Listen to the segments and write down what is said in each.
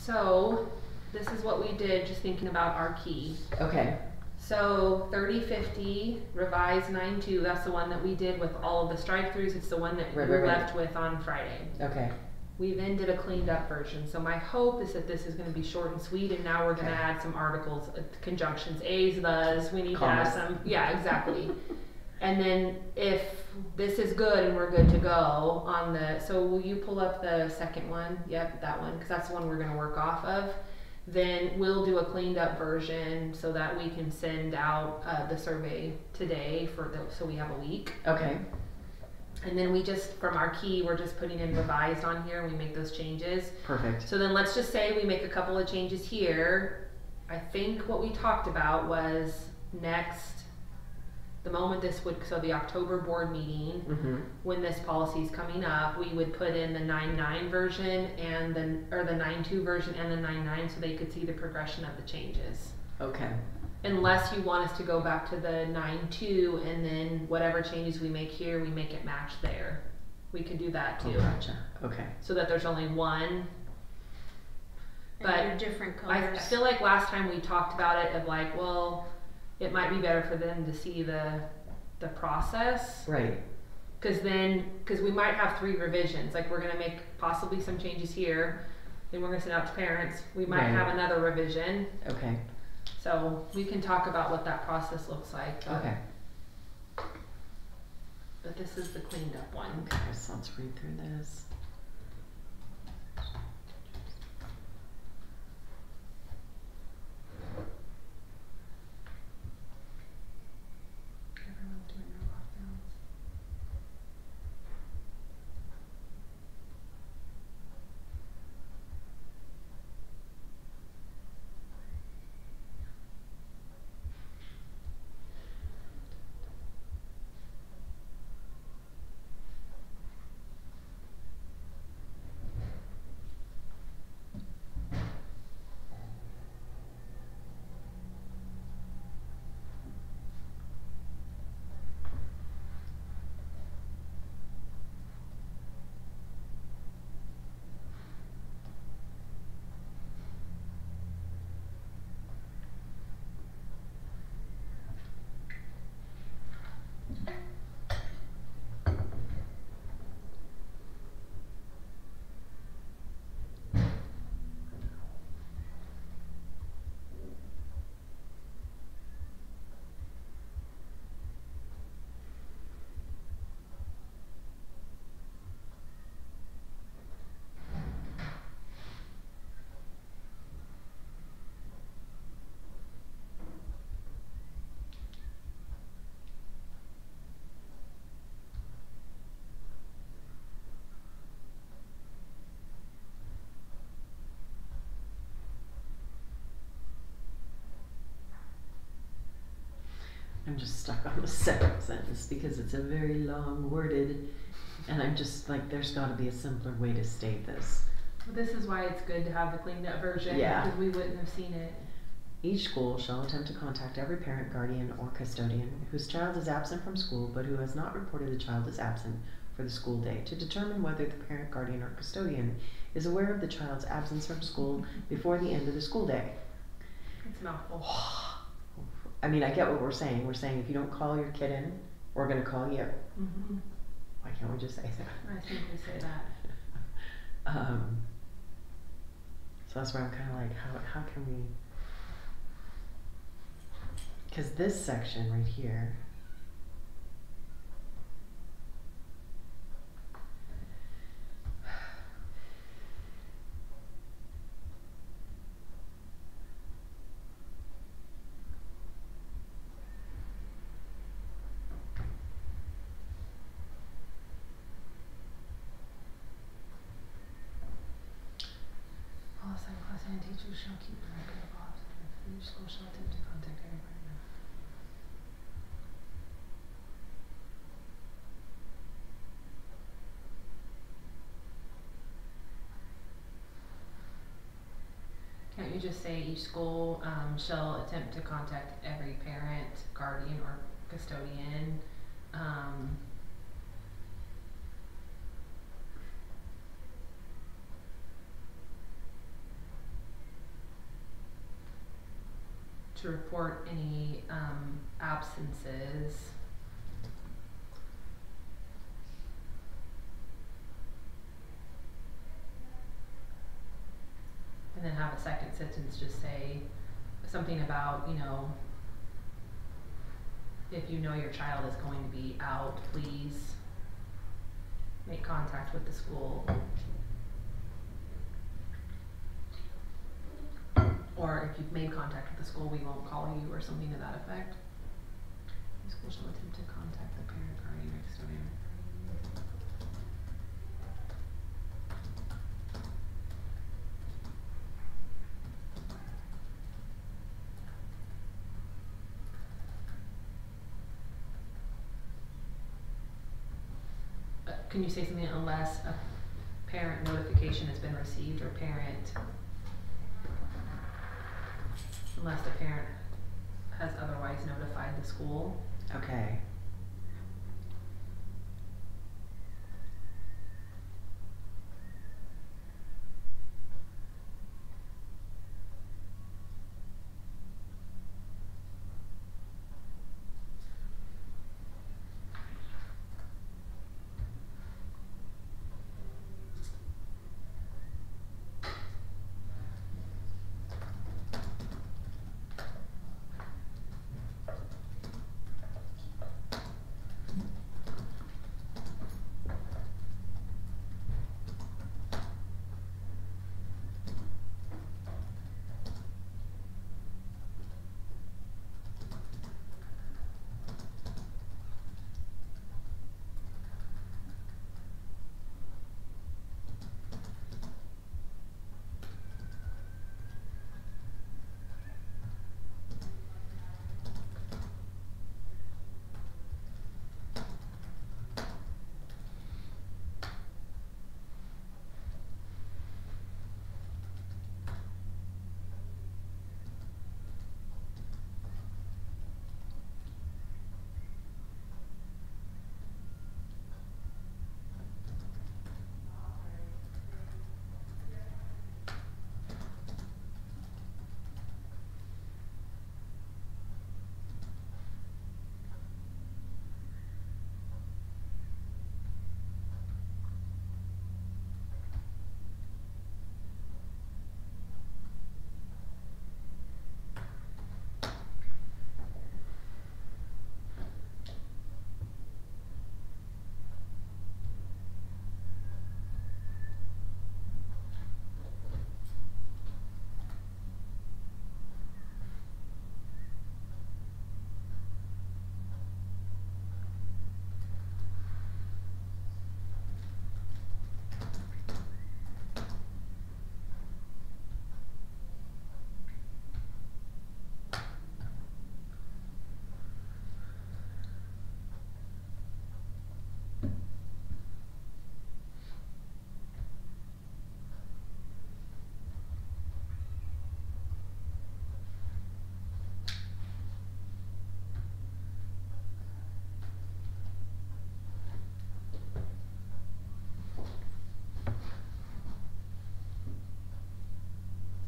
So this is what we did, just thinking about our key. Okay. So 3050 revised 9.2, that's the one that we did with all of the strike-throughs. It's the one that we left with on Friday. Okay. We then did a cleaned up version. So my hope is that this is going to be short and sweet, and now we're going to add some articles, conjunctions, A's, thes, we need to add some, yeah, exactly. And then if this is good and we're good to go on the, so will you pull up the second one? Yep, that one, because that's the one we're going to work off of. Then we'll do a cleaned up version so that we can send out the survey today so we have a week. Okay. And then we just, from our key, we're just putting in revised on here and we make those changes. Perfect. So then let's just say we make a couple of changes here. I think what we talked about was next, the moment this would, so the October board meeting, when this policy is coming up, we would put in the 9.9 version and or the 9.2 version and the 9.9 so they could see the progression of the changes. Okay. Unless you want us to go back to the 9.2 and then whatever changes we make here, we make it match there. We could do that too. Oh, gotcha. Okay. So that there's only one. But different colors. I feel like last time we talked about it of like, well, it might be better for them to see the process. Right. Because we might have 3 revisions. Like we're going to make possibly some changes here. Then we're going to send out to parents. We might have another revision. Okay. So we can talk about what that process looks like. Okay. But this is the cleaned up one. Okay, so let's read through this. Everyone's doing their lockdowns. I'm just stuck on the second sentence because it's a very long worded, and I'm just like, there's got to be a simpler way to state this. This is why it's good to have the cleaned up version. Yeah. Because we wouldn't have seen it. Each school shall attempt to contact every parent, guardian, or custodian whose child is absent from school but who has not reported the child is absent for the school day to determine whether the parent, guardian, or custodian is aware of the child's absence from school before the end of the school day. It's a mouthful. I mean, I get what we're saying. We're saying if you don't call your kid in, we're going to call you. Mm-hmm. Why can't we just say that? I think we say that. So that's where I'm kind of like, how can we? Because this section right here. All assigned class and teachers shall keep a record of all absent. Each school shall attempt to contact every parent. Can't you just say each school shall attempt to contact every parent, guardian, or custodian? to report any absences. And then have a second sentence just say something about, you know, if you know your child is going to be out, please make contact with the school. Or if you've made contact with the school, we won't call you, or something to that effect. The school shall attempt to contact the parent, guardian, or custodian. Can you say something unless a parent notification has been received, or unless the parent has otherwise notified the school? Okay.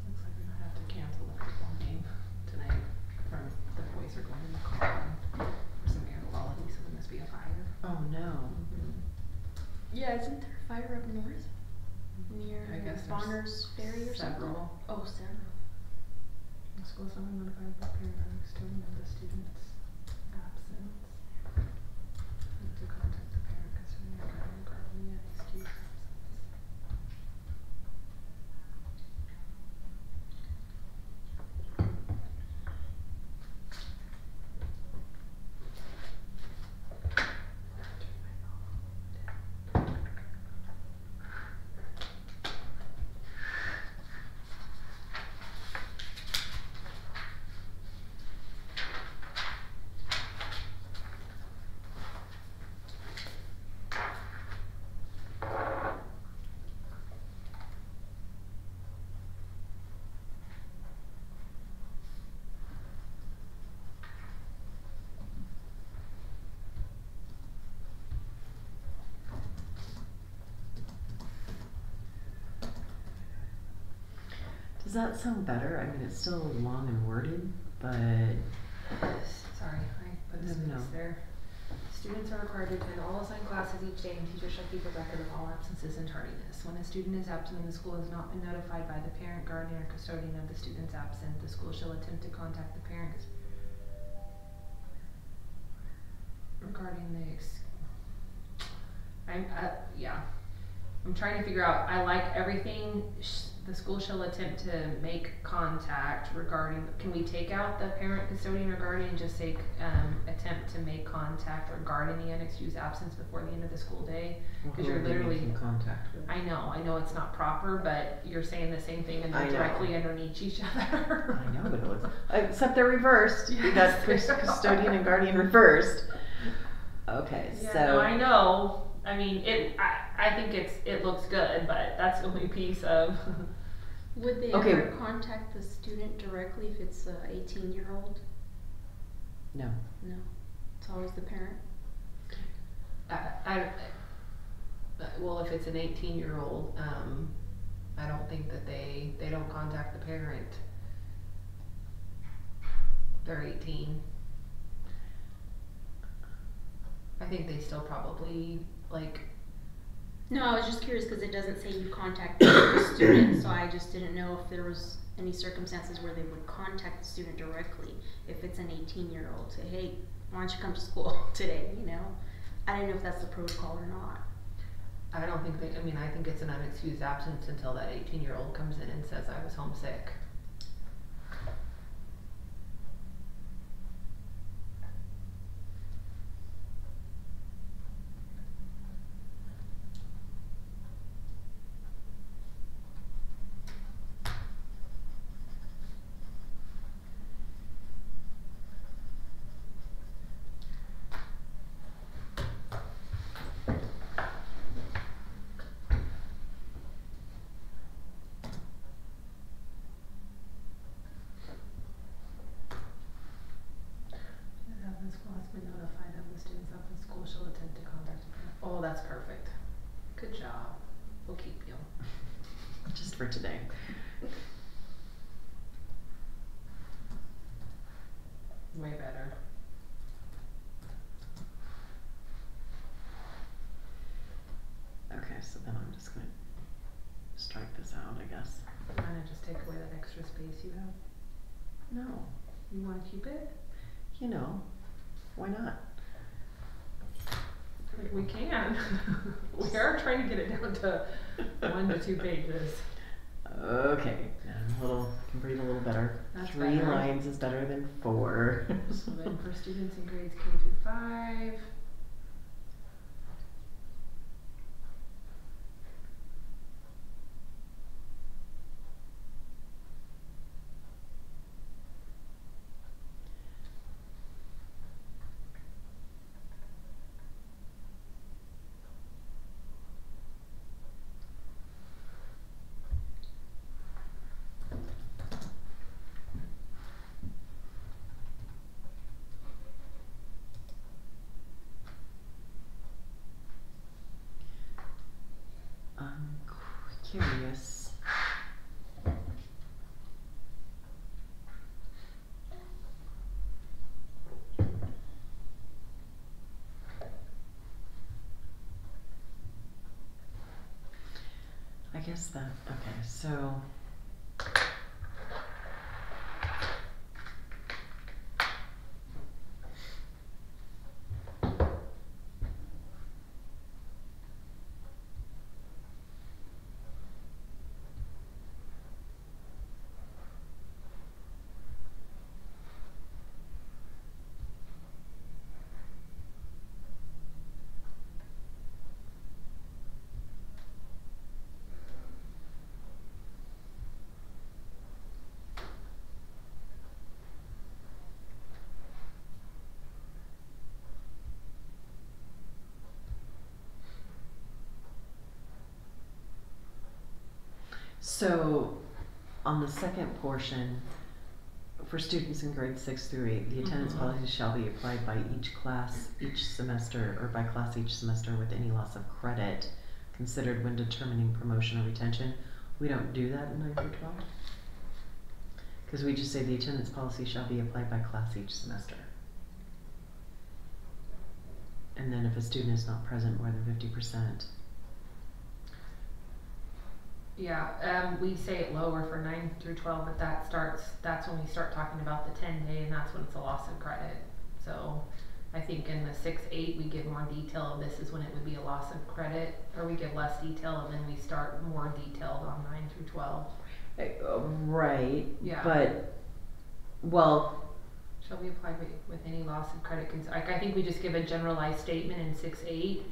Looks like we're gonna have to cancel the football game tonight from the boys are going in the car for some air quality, so there must be a fire. Oh no. Yeah, isn't there a fire up north? Near I guess there's Bonner's Ferry or something? several. Oh, several. The school is only notified the parent or custodian of the student's absence. To contact the parent, custodian, or guardian regarding the excused absence. Does that sound better? I mean, it's still long and worded. but Sorry, I put a space No. there. Students are required to attend all assigned classes each day, and teachers shall keep a record of all absences and tardiness. When a student is absent and the school has not been notified by the parent, guardian, or custodian of the student's absent, the school shall attempt to contact the parent regarding the I'm trying to figure out, I like everything, the school shall attempt to make contact regarding, can we take out the parent, custodian, or guardian and just say, attempt to make contact regarding the unexcused absence before the end of the school day? who Cause you're are they literally, making contact with? I know it's not proper, but you're saying the same thing and I they're know. directly underneath each other. I know, but it looks, except they're reversed. You got Yes. custodian and guardian reversed. Okay, Yeah, so. no, I know. I mean, I think it looks good, but that's the only piece of. Would they Okay. ever contact the student directly if it's a 18-year-old? No. No. It's always the parent. Well, if it's an 18-year-old, I don't think that they don't contact the parent. They're 18. I think they still probably, like, No, I was just curious because it doesn't say you contact the student, so I just didn't know if there was any circumstances where they would contact the student directly. If it's an 18-year-old, say, hey, why don't you come to school today, you know? I didn't know if that's the protocol or not. I don't think I think it's an unexcused absence until that 18-year-old comes in and says, I was homesick. The school has been notified of the students up in school shall attempt to contact the parent. Oh, that's perfect. Good job. We'll keep you. Just for today. Way better. Okay, so then I'm just gonna strike this out, I guess. I'm gonna just take away that extra space you have. No, You wanna keep it? you know, why not? Like, we can. We are trying to get it down to 1 to 2 pages. Okay, I'm can breathe a little better. That's 3 better. lines is better than 4. So then for students in grades K through 5. I'm curious. I guess that, okay, so. So, on the second portion, for students in grades 6 through 8, the attendance Mhm. policy shall be applied by each class each semester, or by class each semester with any loss of credit considered when determining promotion or retention. We don't do that in 9 through 12. Cause we just say the attendance policy shall be applied by class each semester. And then if a student is not present more than 50%. Yeah, we say it lower for 9 through 12, but that's when we start talking about the 10-day, and that's when it's a loss of credit. So I think in the 6-8 we give more detail of this is when it would be a loss of credit, or we give less detail and then we start more detailed on 9 through 12. Right. Yeah. But, well. Shall be applied with any loss of credit. I think we just give a generalized statement in 6-8,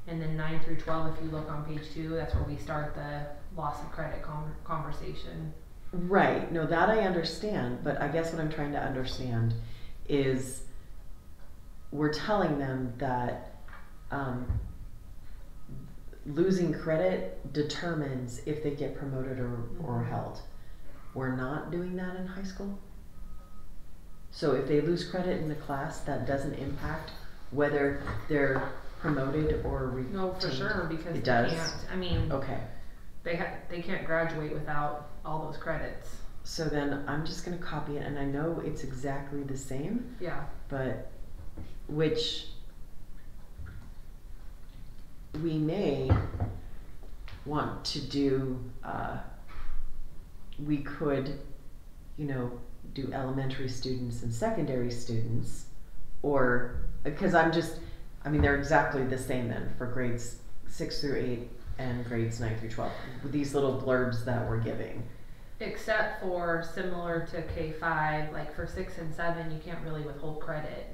and then 9 through 12, if you look on page 2, that's where we start the loss of credit conversation. Right. No, that I understand, but I guess what I'm trying to understand is we're telling them that losing credit determines if they get promoted or held. We're not doing that in high school. So if they lose credit in the class, that doesn't impact whether they're promoted or retained? No, for sure, because it they does? can't. I mean, Okay. They can't graduate without all those credits. So then I'm just gonna copy it, and I know it's exactly the same, Yeah. but which we may want to do, we could, do elementary students and secondary students, or, because they're exactly the same then for grades 6 through 8 and grades 9 through 12, with these little blurbs that we're giving. Except for similar to K-5, like for 6 and 7, you can't really withhold credit.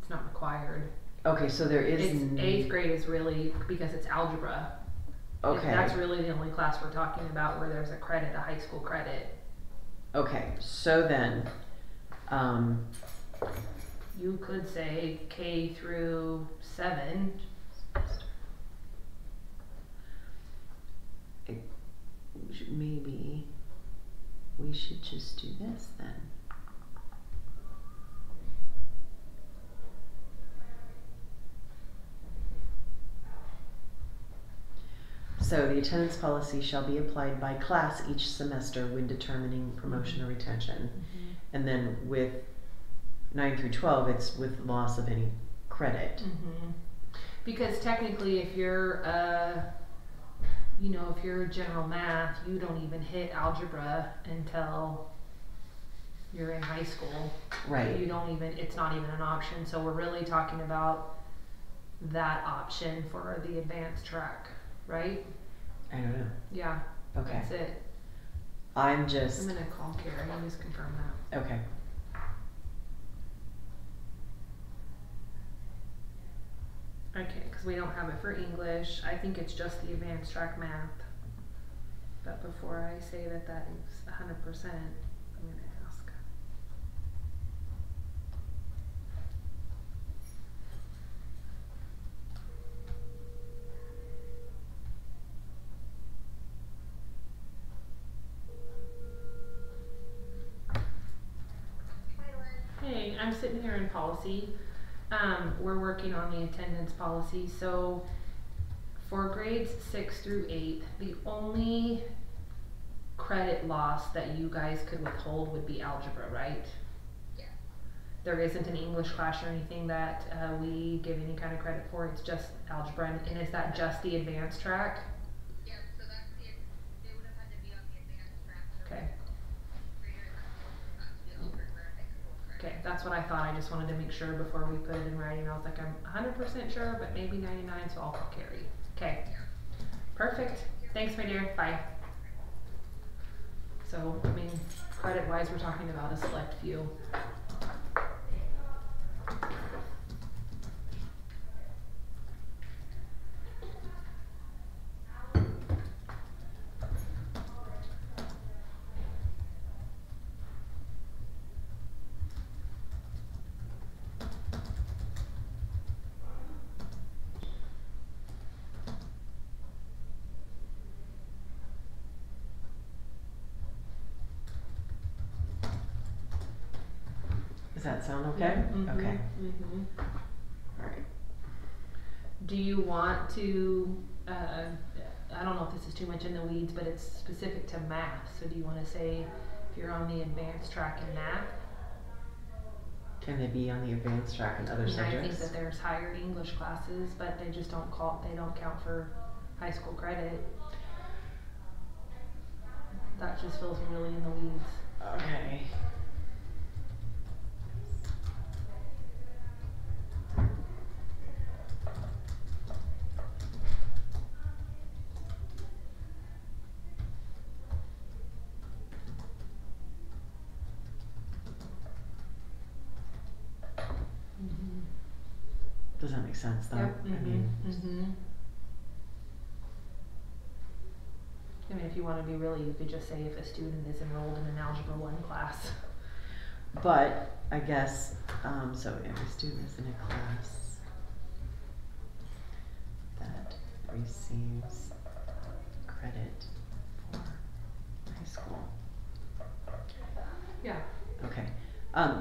It's not required. Okay, so there is. It's 8th grade is really because it's algebra. Okay. That's really the only class we're talking about where there's a credit, a high school credit. Okay, so then, You could say K through 7. Maybe we should just do this then. So the attendance policy shall be applied by class each semester when determining promotion or retention. Mm-hmm. And then with 9 through 12, it's with loss of any credit. Mm-hmm. Because technically if you're if you're general math, you don't even hit algebra until you're in high school. Right. It's not even an option. So we're really talking about that option for the advanced track, right? I don't know. Yeah. Okay. That's it. I'm gonna call Carrie and just confirm that. Okay. Okay, because we don't have it for English. I think it's just the advanced track math. But before I say that is 100%, I'm going to ask. Hey, I'm sitting here in policy. We're working on the attendance policy. So for grades 6 through 8, the only credit loss that you guys could withhold would be algebra, right? Yeah. There isn't an English class or anything that we give any kind of credit for. It's just algebra. And is that just the advanced track? Yeah, so that's they would have had to be on the advanced track. So Okay. Okay, credit. that's what I thought. I just wanted to make sure before we put it in writing. I was like, I'm 100% sure, but maybe 99, so I'll call Carrie. Okay. Perfect. Thanks, my dear. Bye. So, credit-wise, we're talking about a select few. Does that sound okay? Mm-hmm. Okay. Mm-hmm. All right. Do you want to, I don't know if this is too much in the weeds, but it's specific to math. So do you want to say If you're on the advanced track in math, Can they be on the advanced track in other I mean, I think subjects? that there's higher English classes, but they just don't count for high school credit. That just feels really in the weeds. Okay. Does that make sense though? Yep. I mean, I mean, if you want to be really, you could just say if a student is enrolled in an Algebra 1 class. but I guess, so every student is in a class that receives credit for high school. Yeah. Okay,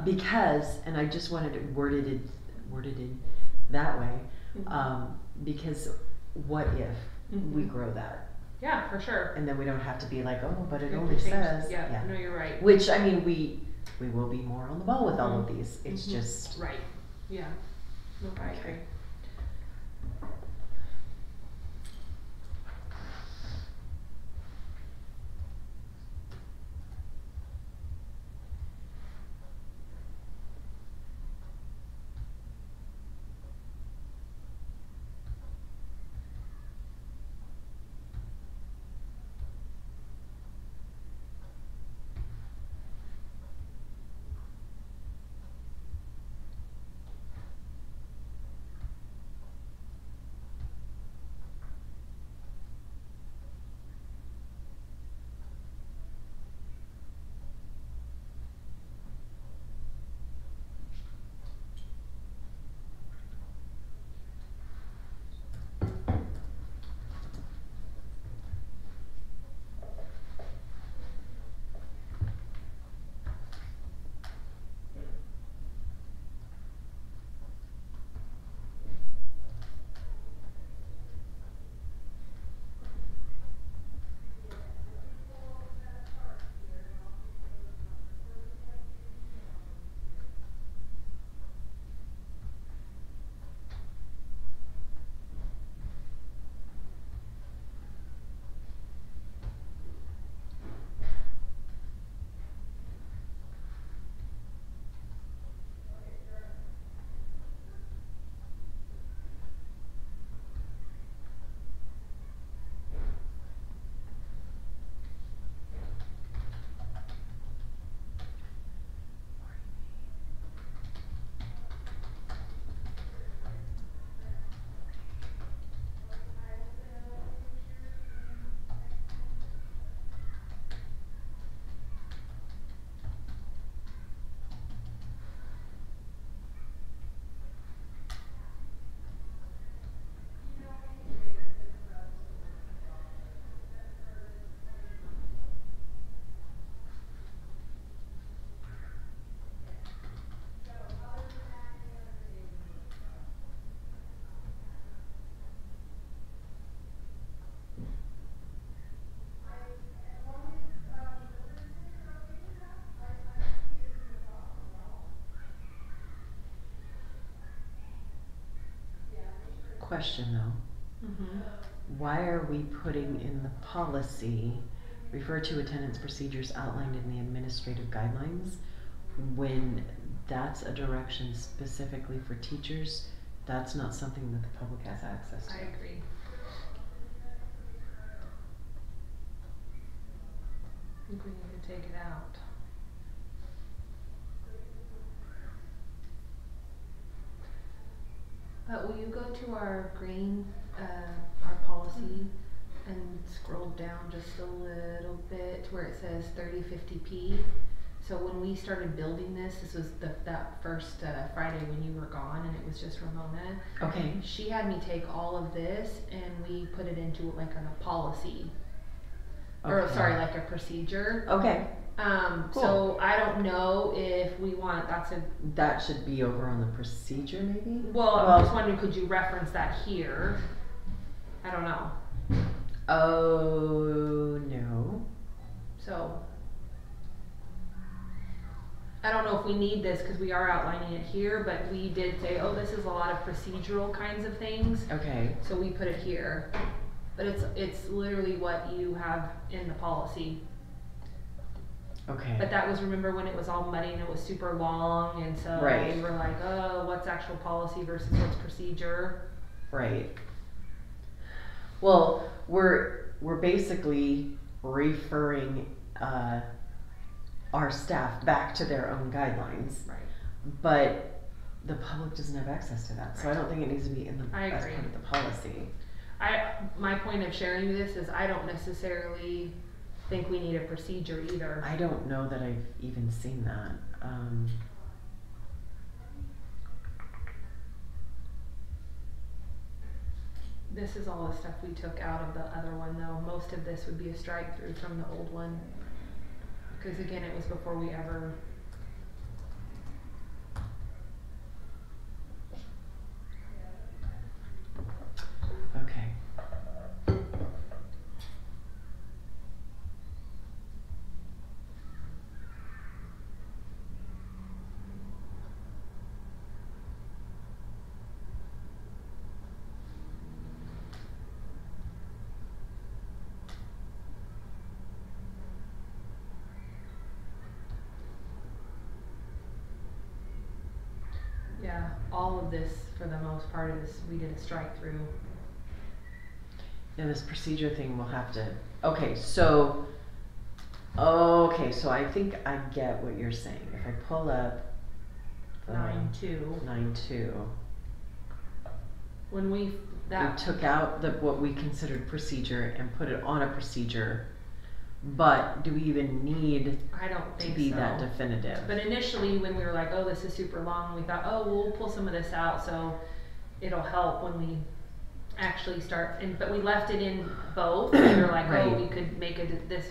because, and I just wanted it worded it that way, because what if we grow that? Yeah, for sure. And then we don't have to be like, oh, but it We have only to change- says, Yeah, no, you're right. Which, I mean, we will be more on the ball with all of these, it's just, Right. Yeah. No, I Okay. agree. question though. Why are we putting in the policy, refer to attendance procedures outlined in the administrative guidelines, when that's a direction specifically for teachers? That's not something that the public has access to. I agree. I think we need to take it out. Will you go to our green, our policy and scroll down just a little bit to where it says 3050P? So when we started building this was that first Friday when you were gone and it was just Ramona. Okay. She had me take all of this and we put it into like a policy. Or Okay. sorry, like a procedure. Okay. Cool. So I don't know if we want, That should be over on the procedure maybe? well, I'm just wondering, could you reference that here? I don't know. Oh, no. So, I don't know if we need this because we are outlining it here, but we did say, oh, this is a lot of procedural kinds of things. Okay, So we put it here. But it's literally what you have in the policy. okay. But that was, remember when it was all muddy and it was super long, and so Right. we were like, oh, what's actual policy versus what's procedure? Right. Well, we're basically referring our staff back to their own guidelines, Right. but the public doesn't have access to that, so I Right. don't think it needs to be in the I as agree. part of the policy. My point of sharing this is I don't necessarily think we need a procedure either. I don't know that I've even seen that. This is all the stuff we took out of the other one though. Most of this would be a strike through from the old one. Because again, it was before we ever. Okay. Yeah, all of this for the most part is we did a strike through. Yeah, this procedure thing will have to, okay, so I think I get what you're saying. If I pull up the 9-2. 9.2, When we that we took out what we considered procedure and put it on a procedure, but do we even need I don't to think be so. that definitive? But initially, when we were like, "Oh, this is super long," we thought, "Oh, we'll pull some of this out, so it'll help when we actually start." But we left it in both. We were like, Right. "Oh, we could make it. This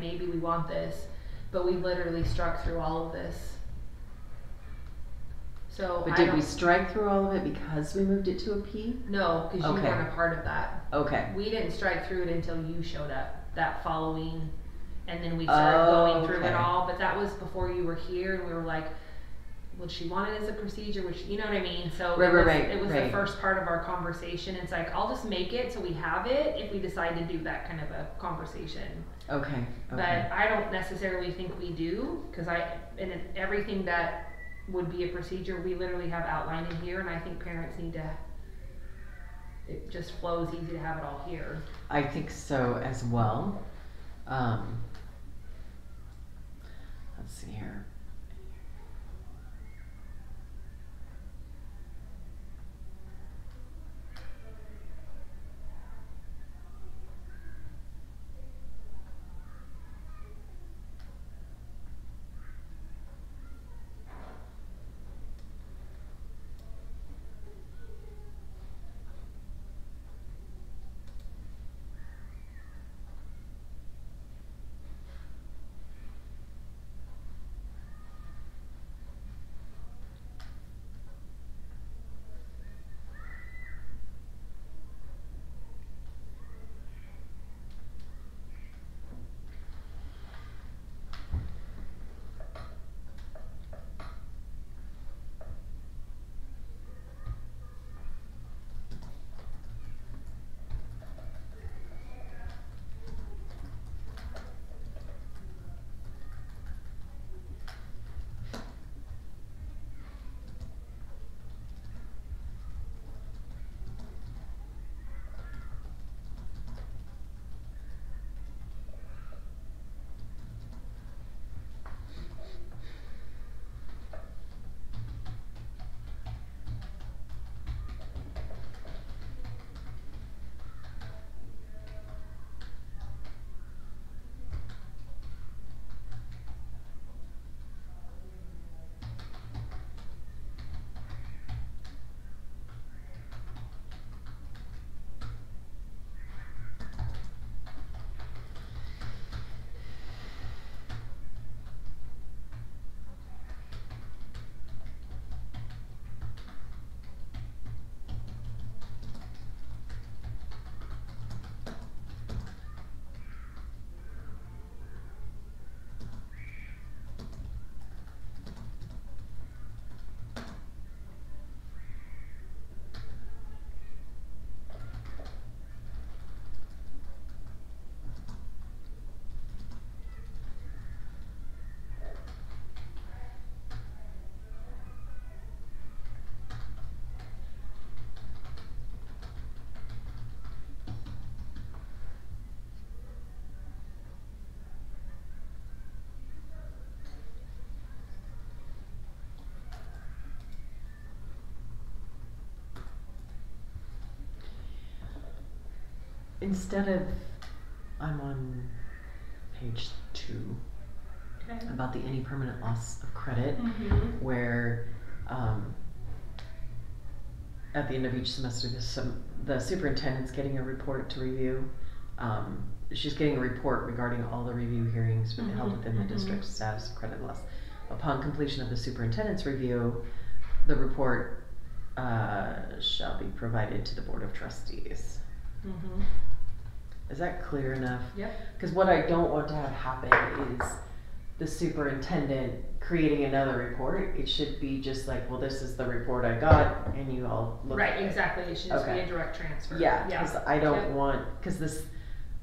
maybe we want this," but we literally struck through all of this. So But I did don't, we strike through all of it because we moved it to a P? no, because you Okay. weren't a part of that. Okay. We didn't strike through it until you showed up that following, and then we started going through Okay. it all. But that was before you were here, and we were like, would she want it as a procedure? Which, you know what I mean? So Right, it was right. the first part of our conversation. It's like, I'll just make it so we have it if we decide to do that kind of a conversation. Okay. But I don't necessarily think we do, because and everything that would be a procedure, we literally have outlined in here, and I think parents need to, it just flows easy to have it all here. I think so as well. Let's see here. instead of, I'm on page 2 Okay. about the any permanent loss of credit, Mhm. where at the end of each semester the superintendent's getting a report to review. She's getting a report regarding all the review hearings held Mhm, within the mhm. district's status of credit loss. Upon completion of the superintendent's review, the report shall be provided to the Board of Trustees. Mhm. Is that clear enough? Yep. Because what I don't want to have happen is the superintendent creating another report. It should be just like, well, this is the report I got, and you all look Right, at it. exactly. It should just be Okay. a direct transfer. Yeah, because I don't Yep. want, because this,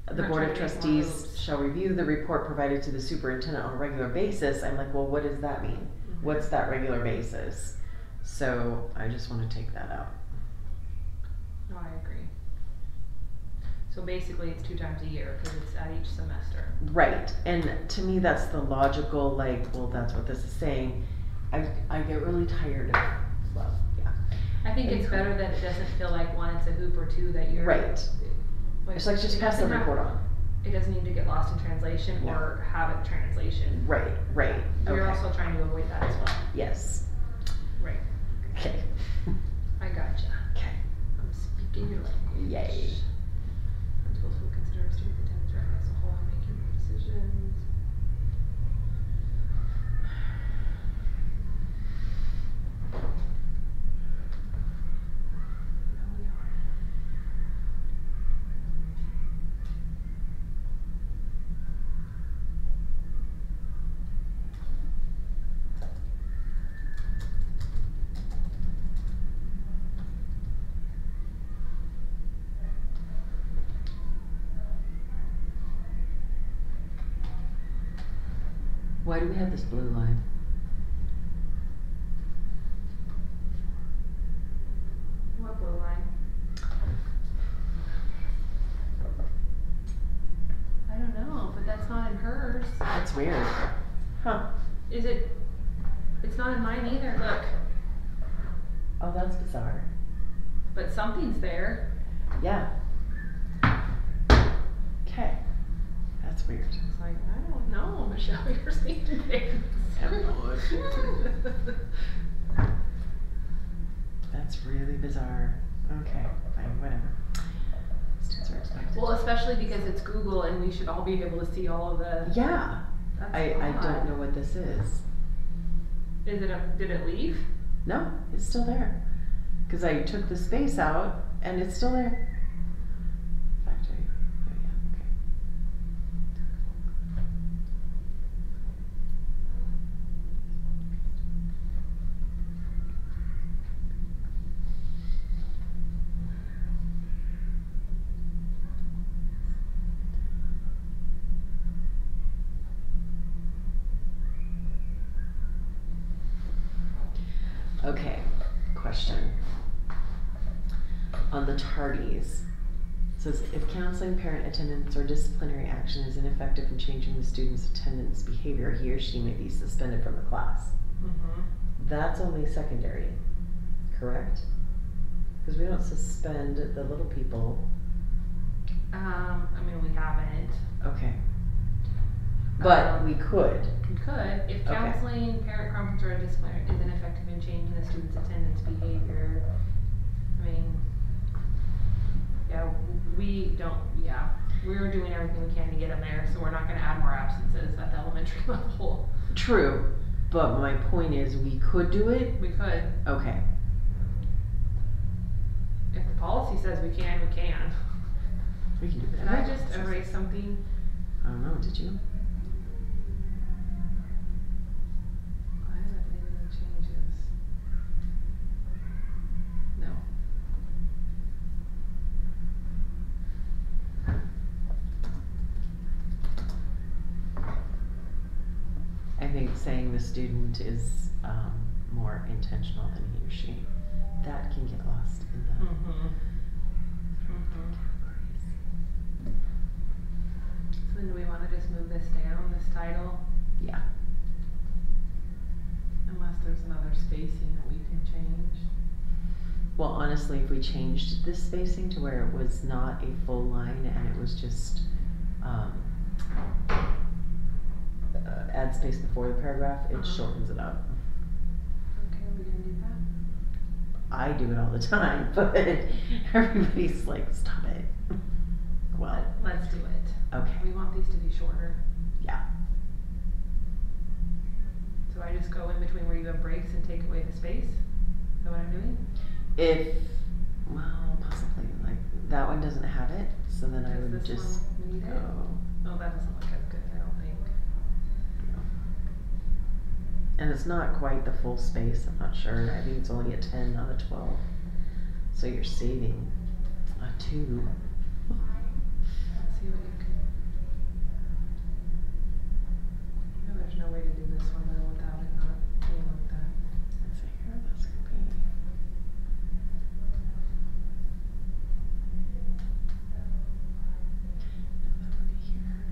the Not Board trying of to make more Trustees hoops. shall review the report provided to the superintendent on a regular basis. I'm like, well, what does that mean? Mhm. What's that regular basis? So I just want to take that out. No, I agree. So basically, it's 2 times a year because it's at each semester. Right, and to me, that's the logical, like, well, that's what this is saying. I get really tired of, well, yeah. I think it's better that it doesn't feel like 1, it's a hoop, or 2, that you're. Right. It's like, just it pass the doesn't have- report on. It doesn't need to get lost in translation No. or have a translation. Right, right, You're okay. also trying to avoid that as well. Yes, Right. okay, I gotcha. okay, I'm speaking your language. Yay. Principals will consider a student's attendance record as a whole when making decisions. No, we are. Why do we have this blue line? What blue line? I don't know, but that's not in hers. That's weird. Huh, Is it? It's not in mine either, look. oh, that's bizarre. But something's there. Yeah. Okay, that's weird. It's like, I don't know, Michelle, you're seeing things. That's really bizarre. Okay, fine, whatever. Students are expected. Well, especially because it's Google and we should all be able to see all of the. Yeah, That's I odd. don't know what this is. Is it did it leave? No, it's still there. Cause I took the space out and it's still there. Factory, oh yeah, okay. Okay, question. On the tardies, it says if counseling, parent attendance, or disciplinary action is ineffective in changing the student's attendance behavior, he or she may be suspended from the class. Mm-hmm. That's only secondary, correct? Because we don't suspend the little people. I mean, we haven't. Okay. But Um, we could. We could, if Okay. counseling, parent conference, or disciplinary is ineffective in changing the student's attendance behavior. I mean, yeah, we don't, yeah, we're doing everything we can to get them there, so we're not gonna add more absences at the elementary level. True, but my point is we could do it. We could, Okay. if the policy says we can, we can. We can do it. Did I just erase something? I don't know, did you? I haven't made any changes. No. I think saying the student is more intentional than he or she, that can get lost in the Mm-hmm. Mm-hmm. categories. So then do we wanna just move this down, this title? Yeah. Unless there's another spacing that we can change. Well, honestly, if we changed this spacing to where it was not a full line and it was just, add space before the paragraph, it shortens it up. Okay, are we gonna do that? I do it all the time, but everybody's like, stop it. Well, Let's do it. okay, We want these to be shorter. yeah. So I just go in between where you have breaks and take away the space? Is that what I'm doing? If, well, possibly, like, that one doesn't have it, so then I Does would this just one need go, it? Oh, that doesn't look as good, I don't think. and it's not quite the full space, I'm not sure, I think it's only a 10, not a 12. So you're saving a 2. Let's see what you can. No, there's no way to do this one though without it not being like that. Let's see here, this could be. That would be here.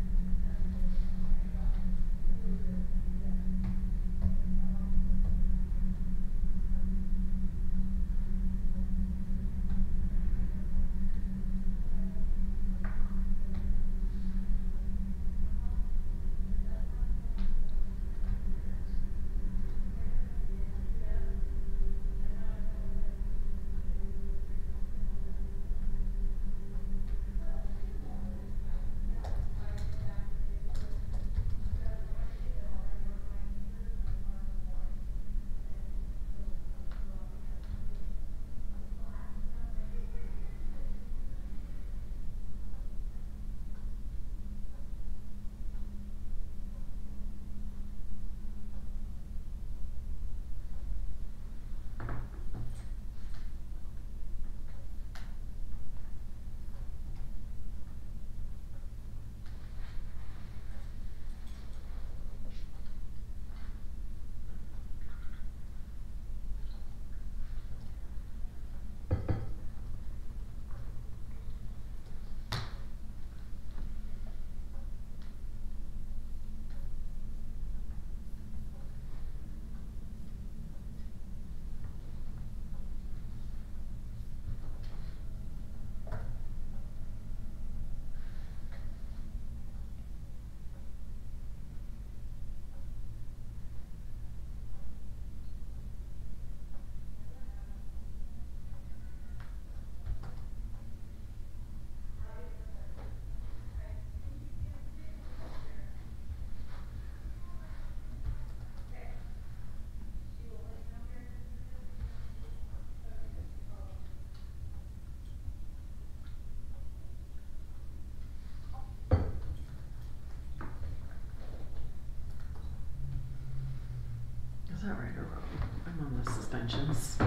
Is that right or wrong? I'm on the suspensions.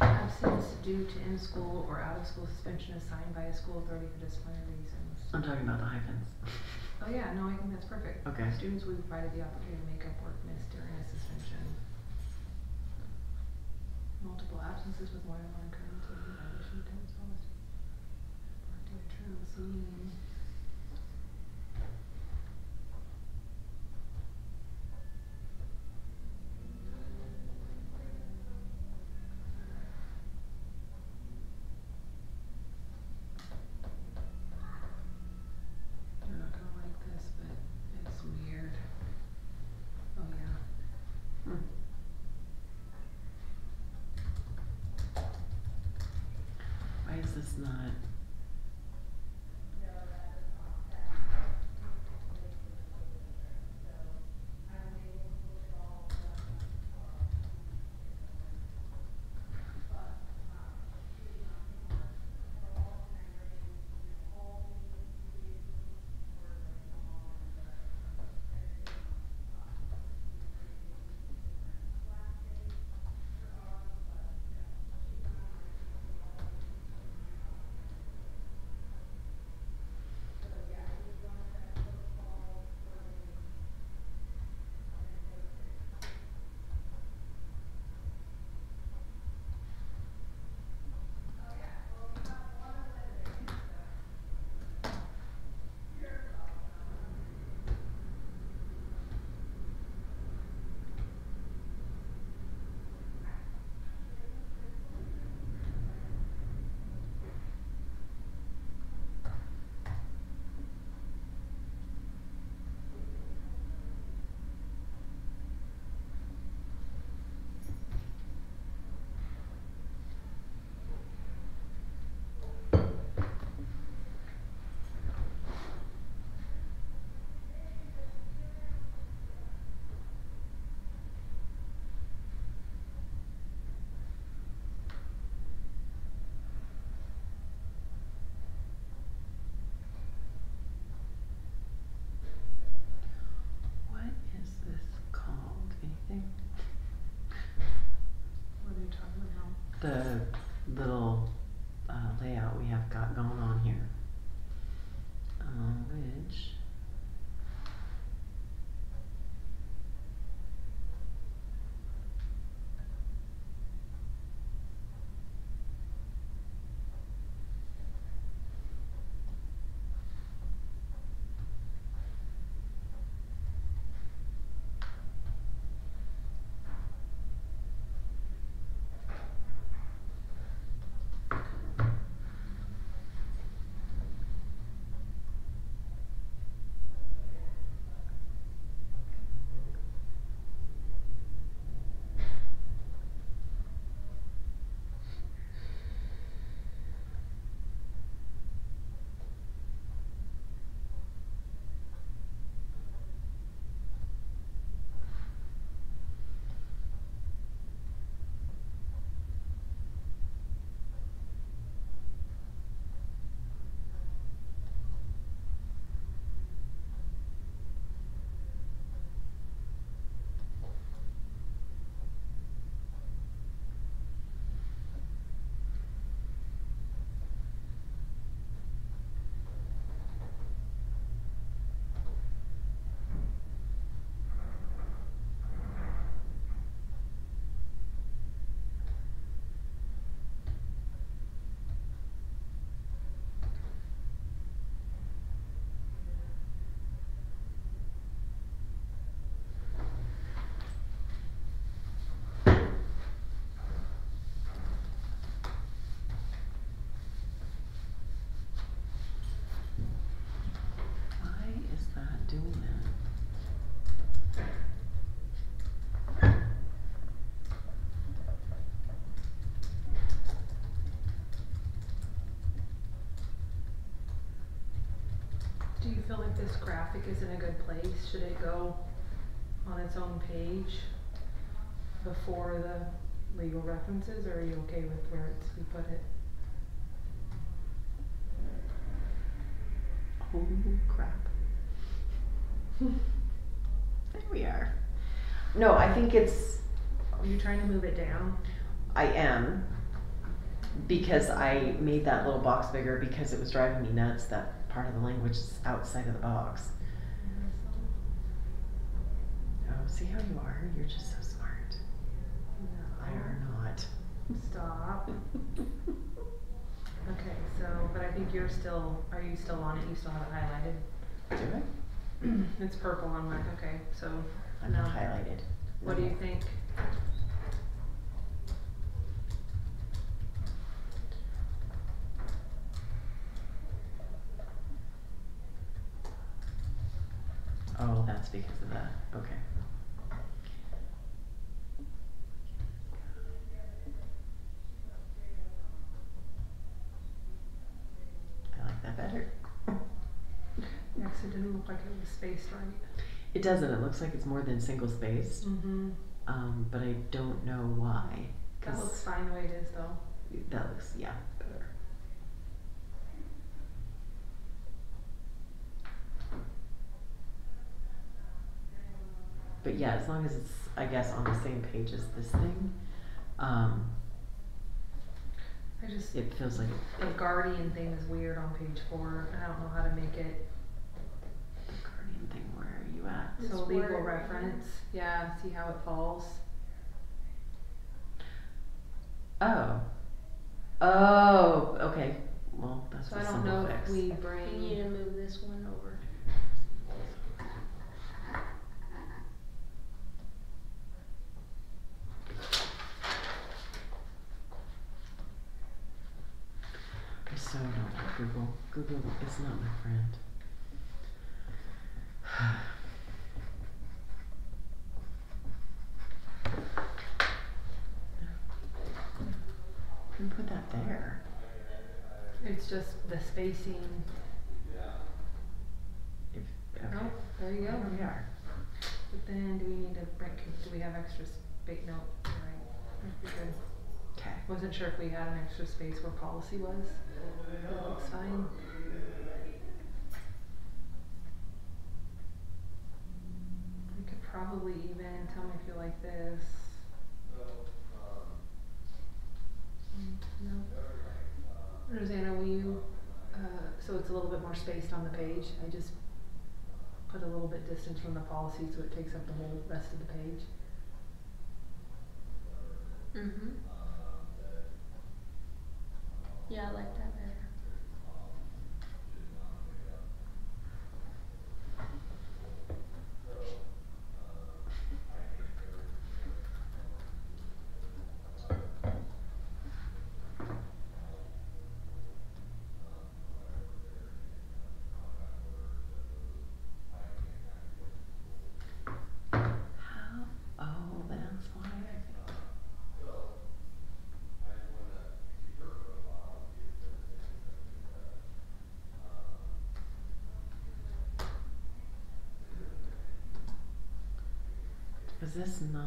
Absence due to in-school or out-of-school suspension assigned by a school authority for disciplinary reasons. I'm talking about the hyphens. Oh yeah, no, I think that's perfect. Okay. Students will be provided the opportunity to make up work missed during a suspension. Multiple absences with more than one occurrence will be violation of attendance policy. Report to truancy. You're not gonna like this, but it's weird. Oh yeah. Why is this not? the little layout we have got going on here. Which doing that? Do you feel like this graphic is in a good place? Should it go on its own page before the legal references, or are you okay with where we put it? Oh crap. There we are. No, I think it's, Are you trying to move it down? I am, because I made that little box bigger because it was driving me nuts that part of the language is outside of the box. Oh, see how you are? You're just so smart. No. I are not. Stop. Okay, so, but I think are you still on it? You still have it highlighted? Do I? It's purple on mine, okay, so. I'm not highlighted. What do you think? Oh, that's because of that. Okay. I like that better. Yeah, 'cause it didn't look like it was spaced right. It doesn't. It looks like it's more than single spaced. Mm-hmm. But I don't know why. That looks fine the way it is though. That looks, yeah, better. But yeah, as long as it's, I guess, on the same page as this thing, it feels like The Guardian thing is weird on page 4. I don't know how to make it. the Guardian thing. Where are you at? This So legal word, reference. Yeah, see how it falls? Oh. Oh, okay. Well, that's So a I don't simple know fix. if we You need bring, to move this one over. I so don't like Google. Google is not my friend. You can put that there. it's just the spacing. If, okay. Oh, there you go. There we are. But then do we need to break, do we have extra space? No, alright, that'd be good. Okay. Wasn't sure if we had an extra space where policy was. That looks fine. We could probably even, tell me if you like this. No. Rosanna, will you, so it's a little bit more spaced on the page, I just put a little bit distance from the policy so it takes up the whole rest of the page. Mm-hmm. Yeah, I like that better. How? Oh, that's why I think. Is this not?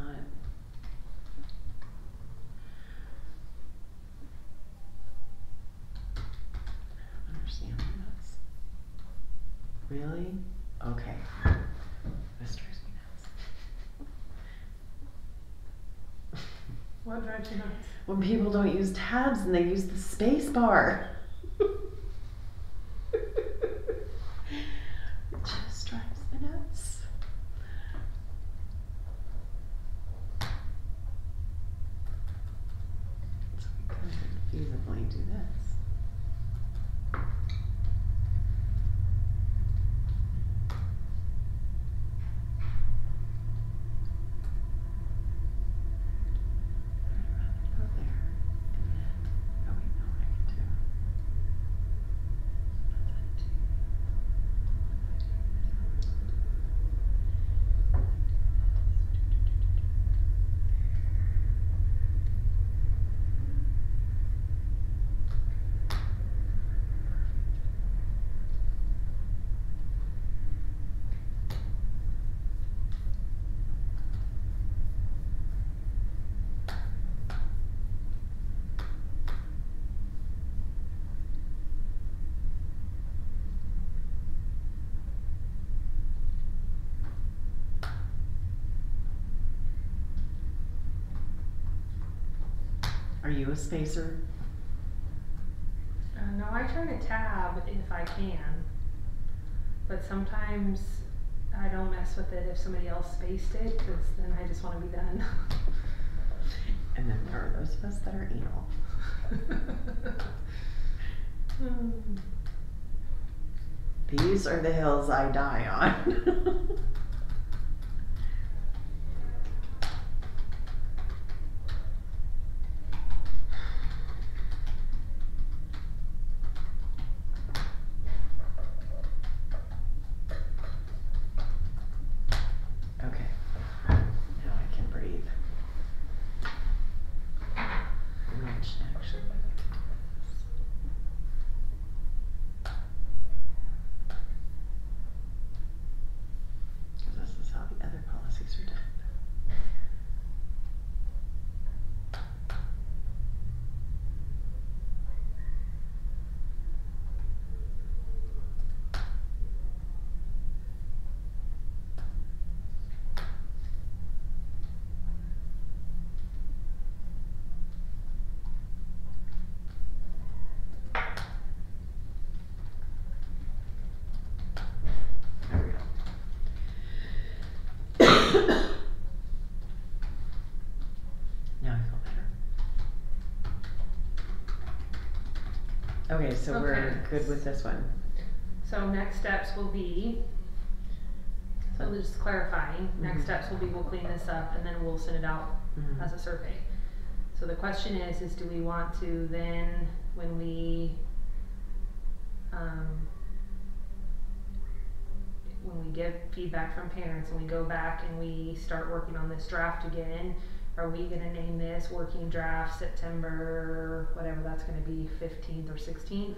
I don't understand this. Really? Okay. This drives me nuts. What drives you nuts? When people don't use tabs and they use the space bar. It just drives me nuts. So we could feasibly do this. Go there, and then, oh wait, no, I can do. Are you a spacer? No, I try to tab if I can, but sometimes I don't mess with it if somebody else spaced it, cause then I just wanna be done. And then there are those of us that are anal. These are the hills I die on. Okay, now I can breathe. Which actually. Because this is how the other policies are done. There we go. Now I feel better. Okay, so we're Okay. good with this one. So next steps will be, so just clarifying, next Mhm. steps will be we'll clean this up and then we'll send it out Mhm. as a survey. So the question is do we want to then, when we get feedback from parents and we go back and we start working on this draft again, are we gonna name this working draft September, whatever that's gonna be, 15th or 16th?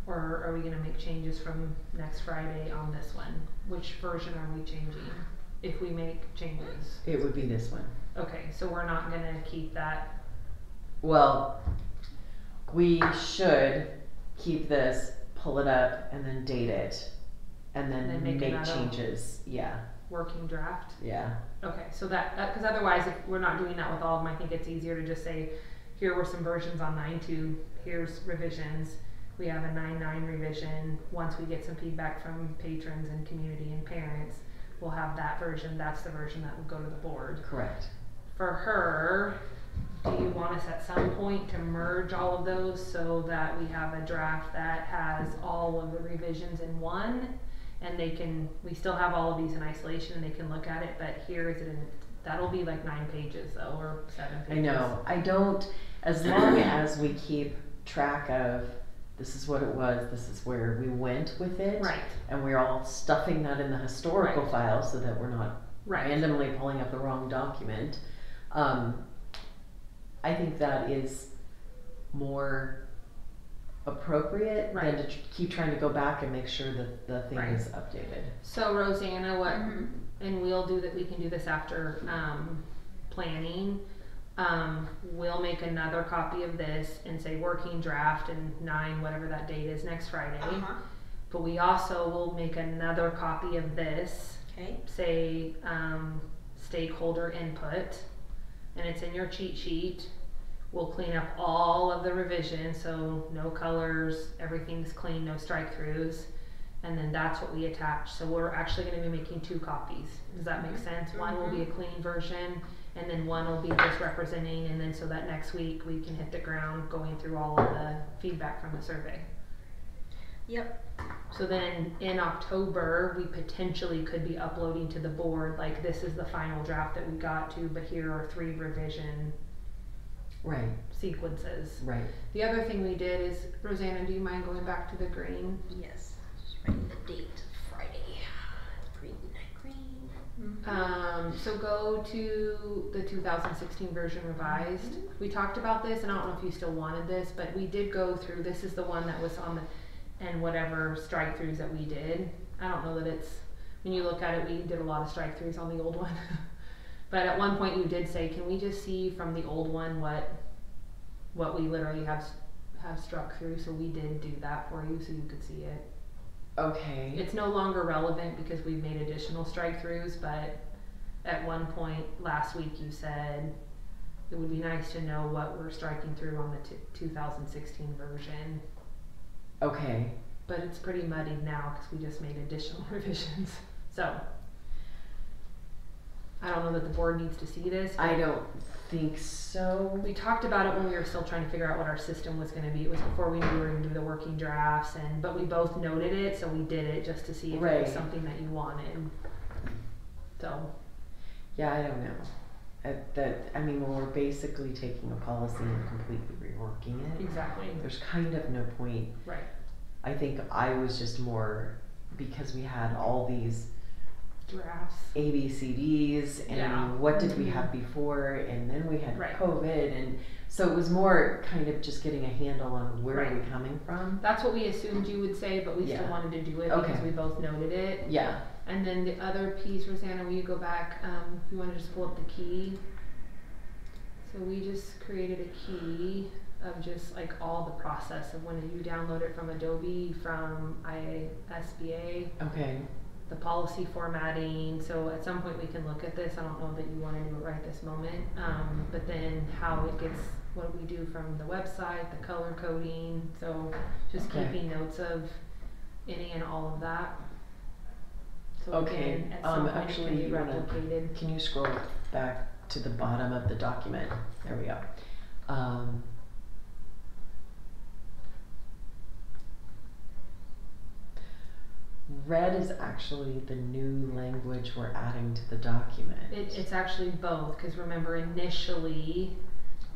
Or are we gonna make changes from next Friday on this one? Which version are we changing, if we make changes? It would be this one. Okay, so we're not gonna keep that, Well, we should keep this, pull it up, and then date it, and then And make make another- changes. Yeah, working draft? yeah. Okay, so that, cause otherwise if we're not doing that with all of them, I think it's easier to just say, here were some versions on 9.2, here's revisions. We have a 9.9 revision. Once we get some feedback from patrons and community and parents, we'll have that version. That's the version that will go to the board. Correct. For her, do you want us at some point to merge all of those so that we have a draft that has all of the revisions in one, and we still have all of these in isolation and they can look at it, but here is it in, that'll be like 9 pages though, or 7 pages. I know. I don't, as long as we keep track of this is what it was, this is where we went with it. Right. And we're all stuffing that in the historical Right. file so that we're not Right. randomly pulling up the wrong document. I think that is more appropriate Right. than to keep trying to go back and make sure that the thing Right. is updated. So Rosanna, what, Mhm. and we'll do that, we can do this after, planning. We'll make another copy of this and say working draft and 9, whatever that date is, next Friday. Uh-huh. But we also will make another copy of this, Okay. say, stakeholder input, and it's in your cheat sheet. We'll clean up all of the revisions, so no colors, everything's clean, no strike throughs. And then that's what we attach. So we're actually gonna be making 2 copies. Does that make sense? One will be a clean version, and then one will be just representing, and then so that next week we can hit the ground going through all of the feedback from the survey. Yep. So then in October, we potentially could be uploading to the board, like this is the final draft that we got to, but here are 3 revision Right, sequences. right. The other thing we did is, Rosanna, do you mind going back to the green? Yes. Just writing the date. Friday. Green. So go to the 2016 version revised. We talked about this, and I don't know if you still wanted this, but we did go through, this is the one that was on the, and whatever strike throughs that we did. I don't know that it's, when you look at it, we did a lot of strike throughs on the old one. But at one point you did say, can we just see from the old one what we literally have struck through? So we did do that for you so you could see it. Okay. It's no longer relevant because we've made additional strike throughs, but at one point last week you said it would be nice to know what we're striking through on the 2016 version. Okay. But it's pretty muddied now because we just made additional revisions. So I don't know that the board needs to see this. I don't think so. We talked about it when we were still trying to figure out what our system was going to be. It was before we knew we were going to do the working drafts, but we both noted it, so we did it just to see if it Right. was something that you wanted. So Yeah, I don't know. I mean, when we're basically taking a policy and completely reworking it, exactly, there's kind of no point. right. I think I was just more, because we had all these Drafts. ABCDs and Yeah. what did we have before, and then we had Right. COVID, and so it was more kind of just getting a handle on where Right. are we coming from. That's what we assumed you would say, but we still Yeah. wanted to do it Okay. because we both noted it. Yeah. And then the other piece, Rosanna, will you go back? You want to just pull up the key? So we just created a key of just like all the process of when you download it from Adobe, from ISBA, Okay. the policy formatting. So at some point we can look at this. I don't know that you want to do it right this moment. But then how it gets, what we do from the website, the color coding. So just Okay. keeping notes of any and all of that. So Okay, again, at some point actually, it can be you wanna- replicated. Can you scroll back to the bottom of the document? There we go. Red is actually the new language we're adding to the document. It's actually both, because remember initially,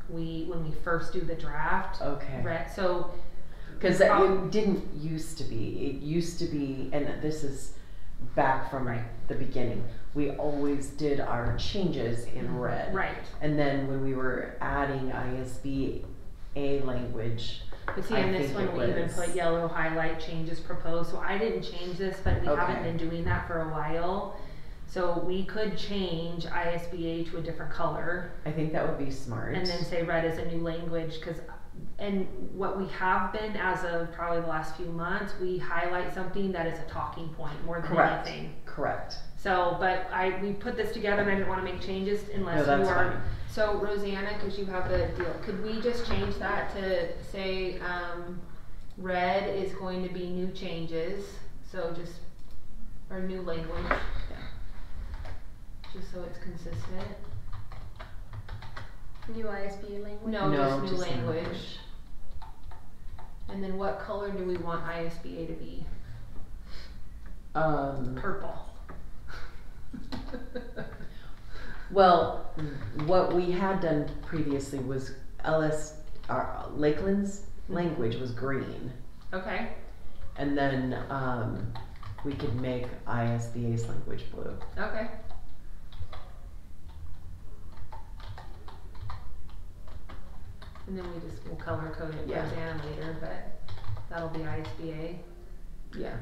when we first do the draft, Okay. so Because Prob- it didn't used to be. It used to be, and this is back from Right. the beginning. We always did our changes in red. right. And then when we were adding ISBA language, But see, I in this think one, it we even was- put yellow highlight changes proposed, so I didn't change this, but we haven't Okay. been doing that for a while. So we could change ISBA to a different color, I think that would be smart. and then say red as a new language, and what we have been as of probably the last few months, we highlight something that is a talking point more than Correct. anything. Correct. So, but we put this together and I didn't wanna make changes unless No, you that's are. fine. So Rosanna, cause you have the deal, could we just change that to say, red is going to be new changes, so just, or new language. Just so it's consistent. New ISBA language? No, just new just language. And then what color do we want ISBA to be? Purple. Well, what we had done previously was Lakeland's language was green, Okay, and then we could make ISBA's language blue. okay. And then we'll color code it Yeah. Rosanna later, but that'll be ISBA. Yeah.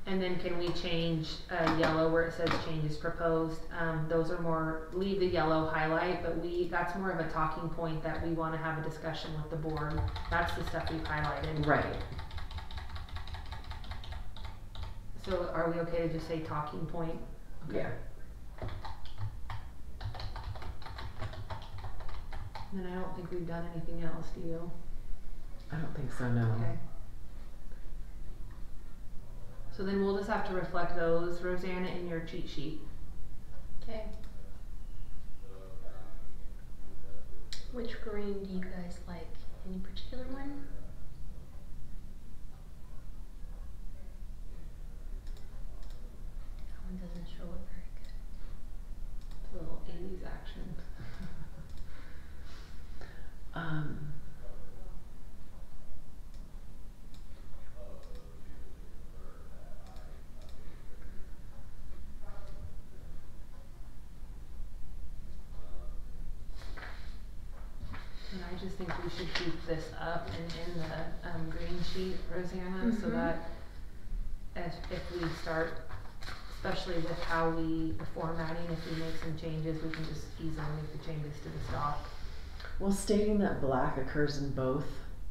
And then can we change yellow where it says changes proposed? Those are more, leave the yellow highlight, but that's more of a talking point that we wanna have a discussion with the board. That's the stuff we've highlighted. Right. So are we okay to just say talking point? Okay. Yeah. And then I don't think we've done anything else, do you? I don't think so, no. Okay. So then we'll just have to reflect those, Rosanna, in your cheat sheet. Okay. Which green do you guys like? Any particular one? That one doesn't show it very good. It's a little 80s action. And I just think we should keep this up and in the green sheet, Rosanna, so Mhm. that if we start, especially with how the formatting, if we make some changes, we can just easily make the changes to the stock. Well, stating that black occurs in both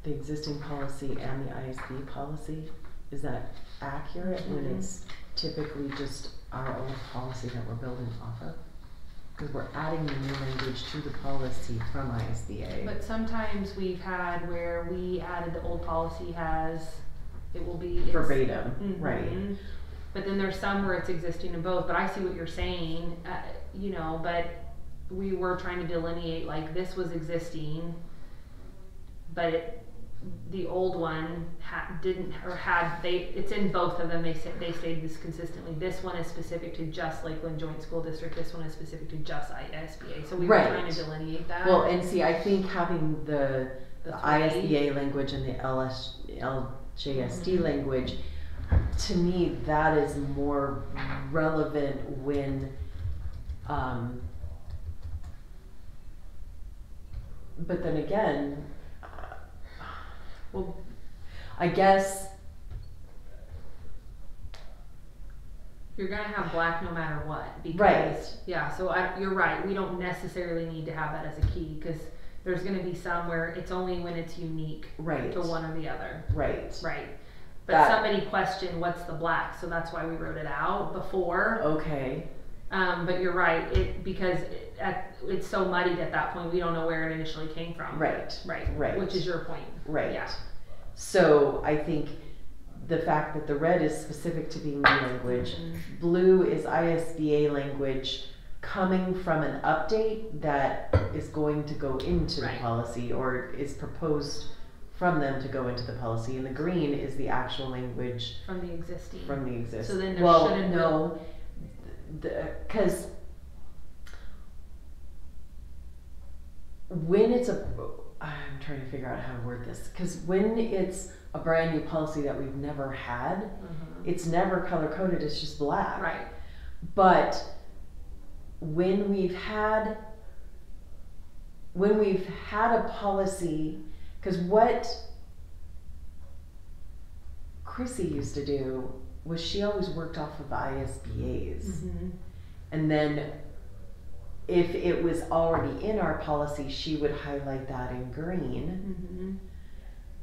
the existing policy and the ISB policy, is that accurate when Mhm. it's typically just our old policy that we're building off of? Because we're adding the new language to the policy from ISBA. But sometimes we've had where we added the old policy it will be. it's- Verbatim, right. Mhm. But then there's some where it's existing in both, but I see what you're saying, but we were trying to delineate, like, this was existing, but the old one it's in both of them, they stated this consistently, this one is specific to just Lakeland Joint School District, this one is specific to just ISBA, so we were Right. trying to delineate that. Well, and see, I think having the The three. ISBA language and the LJSD Mhm. language, to me, that is more relevant when, but then again, Well, I guess, you're gonna have black no matter what, because, Right. yeah, so you're right, we don't necessarily need to have that as a key, cause there's gonna be some where it's only when it's unique right, to one or the other, right, right? But That- somebody questioned what's the black, so that's why we wrote it out before, okay, but you're right, it's so muddied at that point, we don't know where it initially came from. right, Right, which is your point, right. yeah. So I think the fact that the red is specific to being new language, Mhm. blue is ISBA language coming from an update that is going to go into Right. the policy or is proposed from them to go into the policy, and the green is the actual language From the existing. from the existing. So then there Well, shouldn't no, because when it's I'm trying to figure out how to word this, because when it's a brand new policy that we've never had, Mhm. it's never color coded, it's just black. Right, But when we've had a policy, because what Chrissy used to do was she always worked off of ISBA's. mhm, And then if it was already in our policy, she would highlight that in green. mhm.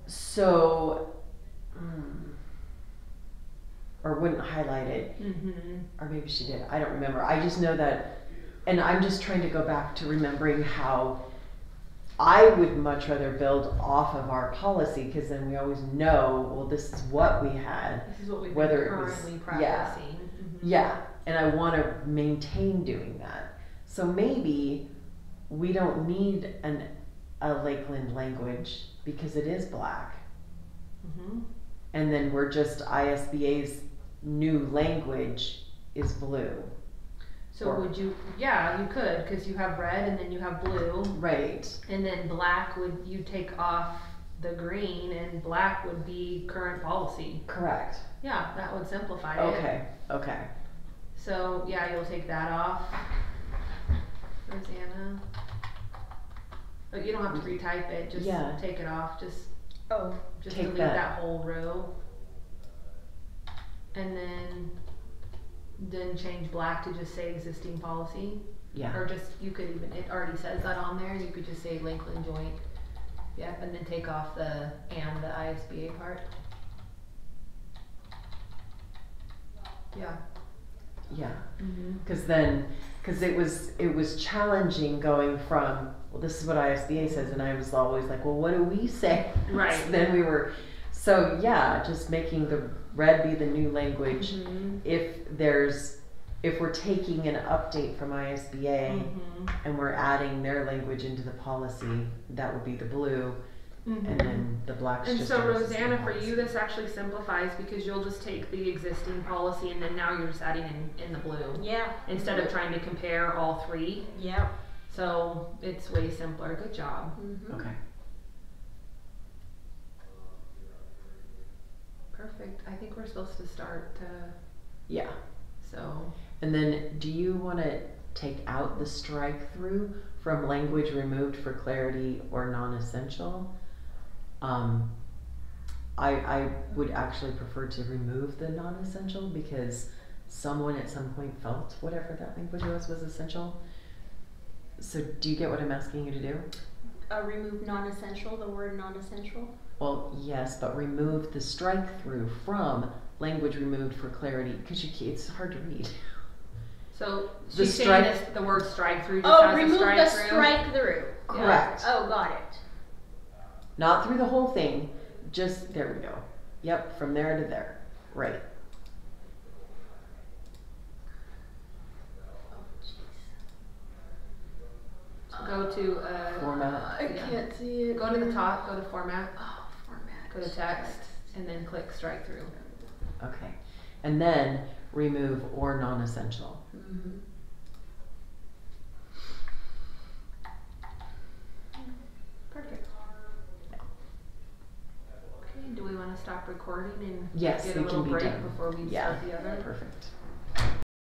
So, or wouldn't highlight it, Mm-hmm. or maybe she did, I don't remember. I just know that, and I'm just trying to go back to remembering how I would much rather build off of our policy, because then we always know, well, this is what we had. This is what we've Whether been it was- currently yeah. practicing. Mhm. Yeah, and I want to maintain doing that. So maybe we don't need a Lakeland language because it is black. Mhm. And then we're just ISBA's new language is blue. So Or- would you, yeah, you could, because you have red and then you have blue, Right. and then black would, you take off the green and black would be current policy. Correct. Yeah, that would simplify it. Okay. Okay. So, yeah, you'll take that off, Rosanna. But you don't have to retype it, just Yeah. take it off, just Take delete that. that whole row. And then change black to just say existing policy. Yeah. Or just, you could even, it already says that on there, you could just say Lakeland joint. Yep, and then take off the ISBA part. Yeah. Yeah. Mm-hmm. Because it was challenging going from, well, this is what ISBA says, and I was always like, well, what do we say? Right. So then we were, so yeah, just making the red be the new language. Mm-hmm. If we're taking an update from ISBA Mm-hmm. and we're adding their language into the policy, that would be the blue, and then the black's And just so our existing Rosanna, for policy. you, this actually simplifies because you'll just take the existing policy and then now you're just adding in the blue. Yeah. Instead of trying to compare all three. Yep. So it's way simpler. Good job. Mm-hmm. Okay. Perfect. I think we're supposed to start to, Yeah. so. And then, do you want to take out the strike through from language removed for clarity or non-essential? I would actually prefer to remove the non-essential because someone at some point felt whatever that language was essential. So do you get what I'm asking you to do? Remove non-essential, the word non-essential. Well, yes, but remove the strike through from language removed for clarity because it's hard to read. So The she's saying strike- this, the word strike through just Oh, has a remove strike the through. strike through. Correct. Oh, got it. Not through the whole thing, just, there we go. Yep, from there to there, right. Oh, jeez. Go to Format. I Yeah. can't see it. go to the top, go to format, Oh, format. go to text, and then click strike through. Okay, and then remove or non-essential. Mm-hmm. Perfect. Okay, do we want to stop recording and Yes, get a we little can be break done. before we Yeah, start the other? perfect.